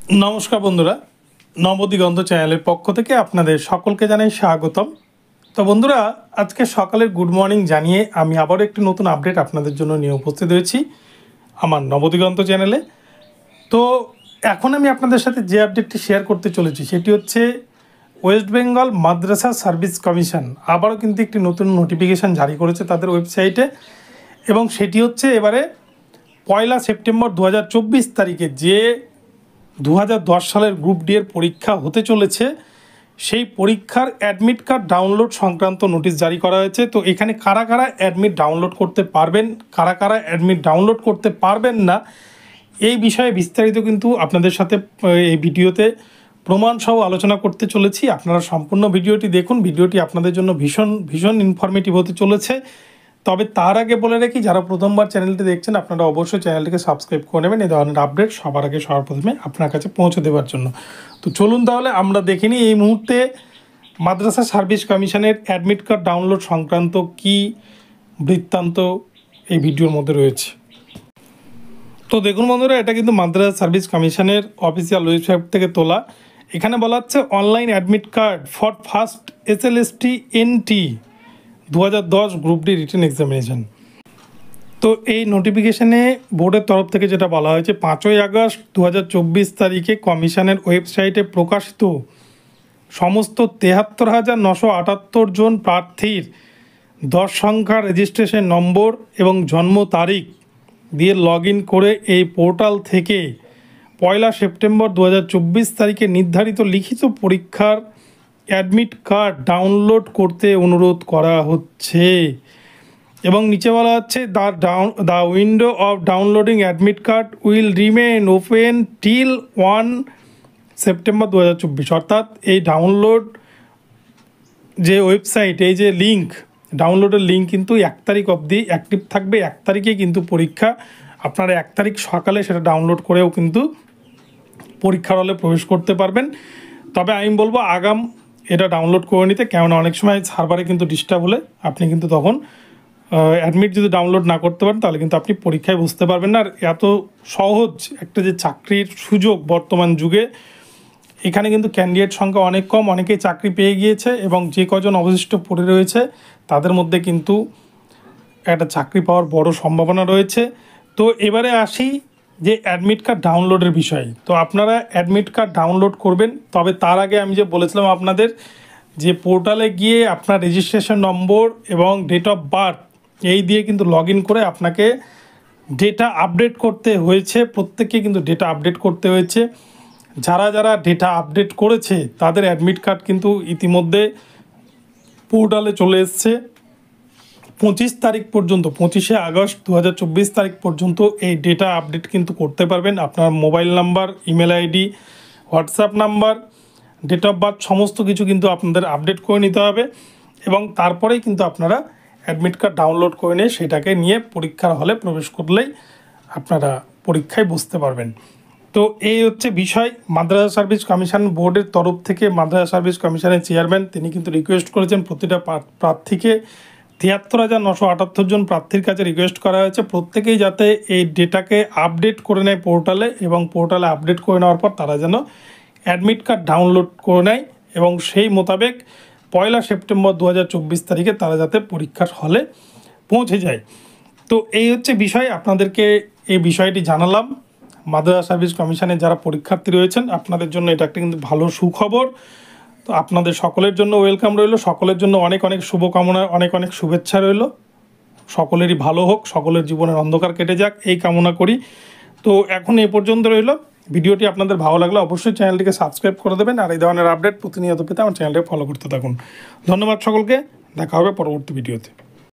नमस्कार बंधुरा नवदिगंत चैनल पक्ष থেকে আপনাদের সকলকে জানাই স্বাগতম। তো বন্ধুরা আজকে সকালের গুড মর্নিং জানিয়ে আমি আবারও একটি নতুন আপডেট আপনাদের জন্য নিয়ে উপস্থিত হয়েছি আমার নবদিগন্ত চ্যানেলে। তো এখন আমি আপনাদের সাথে যে আপডেটটি শেয়ার করতে চলেছি সেটি হচ্ছে ওয়েস্ট বেঙ্গল মাদ্রাসা সার্ভিস কমিশন আবারও কিন্তু একটি নতুন নোটিফিকেশান জারি করেছে তাদের ওয়েবসাইটে, এবং সেটি হচ্ছে এবারে 1 সেপ্টেম্বর 2024 তারিখে যে 2010 সালের গ্রুপ ডি এর পরীক্ষা হতে চলেছে সেই পরীক্ষার অ্যাডমিট কার্ড ডাউনলোড সংক্রান্ত নোটিশ জারি করা হয়েছে। তো এখানে কারা কারা অ্যাডমিট ডাউনলোড করতে পারবেন, কারা কারা অ্যাডমিট ডাউনলোড করতে পারবেন না, এই বিষয়ে বিস্তারিত কিন্তু আপনাদের সাথে এই ভিডিওতে প্রমাণসহ আলোচনা করতে চলেছি। আপনারা সম্পূর্ণ ভিডিওটি দেখুন, ভিডিওটি আপনাদের জন্য ভীষণ ভীষণ ইনফরমেটিভ হতে চলেছে। তবে তার আগে বলে রাখি, যারা প্রথমবার চ্যানেলটি দেখছেন আপনারা অবশ্যই চ্যানেলটিকে সাবস্ক্রাইব করে নেবেন এই ধরনের আপডেট সবার আগে সবার প্রথমে আপনার কাছে পৌঁছে দেওয়ার জন্য। তো চলুন তাহলে আমরা দেখে নিই এই মুহূর্তে মাদ্রাসা সার্ভিস কমিশনের অ্যাডমিট কার্ড ডাউনলোড সংক্রান্ত কি বৃত্তান্ত এই ভিডিওর মধ্যে রয়েছে। তো দেখুন বন্ধুরা, এটা কিন্তু মাদ্রাসা সার্ভিস কমিশনের অফিসিয়াল ওয়েবসাইট থেকে তোলা। এখানে বলা হচ্ছে online admit card for first SLST NT 2010 group D written examination. তো এই নোটিফিকেশানে বোর্ডের তরফ থেকে যেটা বলা হয়েছে 5 আগস্ট 2024 তারিখে কমিশনের ওয়েবসাইটে প্রকাশিত সমস্ত 73,978 জন প্রার্থীর 10 সংখ্যার রেজিস্ট্রেশন নম্বর এবং জন্ম তারিখ দিয়ে লগ ইন করে এই পোর্টাল থেকে 1 সেপ্টেম্বর 2024 তারিখে নির্ধারিত লিখিত পরীক্ষার অ্যাডমিট কার্ড ডাউনলোড করতে অনুরোধ করা হচ্ছে। এবং নিচে বলা হচ্ছে the window of downloading admit card will remain open till 1 September 2024। অর্থাৎ এই ডাউনলোড যে ওয়েবসাইট, এই যে লিঙ্ক, ডাউনলোডের লিঙ্ক কিন্তু 1 তারিখ অবধি অ্যাক্টিভ থাকবে। 1 তারিখে কিন্তু পরীক্ষা, আপনারা 1 তারিখ সকালে সেটা ডাউনলোড করেও কিন্তু পরীক্ষার হলে প্রবেশ করতে পারবেন। তবে আমি বলবো আগাম এটা ডাউনলোড করে নিতে, কেননা অনেক সময় সার্ভারে কিন্তু ডিস্টার্ব হলে আপনি কিন্তু তখন অ্যাডমিট যদি ডাউনলোড না করতে পারেন তাহলে কিন্তু আপনি পরীক্ষায় বসতে পারবেন না। আর এত সহজ একটা যে চাকরির সুযোগ বর্তমান যুগে, এখানে কিন্তু ক্যান্ডিডেট সংখ্যা অনেক কম, অনেকেই চাকরি পেয়ে গিয়েছে এবং যে কজন অবশিষ্ট পড়ে রয়েছে তাদের মধ্যে কিন্তু একটা চাকরি পাওয়ার বড় সম্ভাবনা রয়েছে। তো এবারে আসি যে অ্যাডমিট কার্ড ডাউনলোডের বিষয়। তো আপনারা অ্যাডমিট কার্ড ডাউনলোড করবেন, তবে তার আগে আমি যে বলেছিলাম আপনাদের যে পোর্টালে গিয়ে আপনার রেজিস্ট্রেশন নম্বর এবং ডেট অফ বার্থ এই দিয়ে কিন্তু লগ ইন করে আপনাকে ডেটা আপডেট করতে হয়েছে। প্রত্যেককে কিন্তু ডেটা আপডেট করতে হয়েছে। যারা যারা ডেটা আপডেট করেছে তাদের অ্যাডমিট কার্ড কিন্তু ইতিমধ্যে পোর্টালে চলে এসছে। 25 তারিখ পর্যন্ত, 25 আগস্ট 2024 তারিখ পর্যন্ত এই ডেটা আপডেট কিন্তু করতে পারবেন। আপনার mobile number, email ID, WhatsApp number, date of birth সমস্ত কিছু কিন্তু আপনাদের আপডেট করে নিতে হবে এবং তারপরেই কিন্তু আপনারা অ্যাডমিট কার্ড ডাউনলোড করে নিয়ে সেটাকে নিয়ে পরীক্ষার হলে প্রবেশ করলেই আপনারা পরীক্ষায় বসতে পারবেন। তো এই হচ্ছে বিষয়। মাদ্রাসা সার্ভিস কমিশন বোর্ডের তরফ থেকে মাদ্রাসা সার্ভিস কমিশনের চেয়ারম্যান তিনি কিন্তু রিকোয়েস্ট করেছেন প্রতিটা প্রার্থীকে, 73,978 জন প্রার্থীর কাছে রিকোয়েস্ট করা হয়েছে প্রত্যেকেই যাতে এই ডেটাকে আপডেট করে নেয় পোর্টালে, এবং পোর্টালে আপডেট করে নেওয়ার পর তারা যেন অ্যাডমিট কার্ড ডাউনলোড করে নেয় এবং সেই মোতাবেক 1 সেপ্টেম্বর 2024 তারিখে তারা যাতে পরীক্ষার হলে পৌঁছে যায়। তো এই হচ্ছে বিষয়, আপনাদেরকে এই বিষয়টি জানালাম। মাদ্রাসা সার্ভিস কমিশনের যারা পরীক্ষার্থী রয়েছেন আপনাদের জন্য এটা একটা কিন্তু ভালো সুখবর। তো আপনাদের সকলের জন্য ওয়েলকাম রইল, সকলের জন্য অনেক অনেক শুভকামনা, অনেক অনেক শুভেচ্ছা রইল। সকলেরই ভালো হোক, সকলের জীবনের অন্ধকার কেটে যাক এই কামনা করি। তো এখন এই পর্যন্ত রইল। ভিডিওটি আপনাদের ভালো লাগলে অবশ্যই চ্যানেলটিকে সাবস্ক্রাইব করে দেবেন আর এই ধরনের আপডেট প্রতিনিয়ত পেতে আমার চ্যানেলটাকে ফলো করতে থাকুন। ধন্যবাদ সকলকে, দেখা হবে পরবর্তী ভিডিওতে।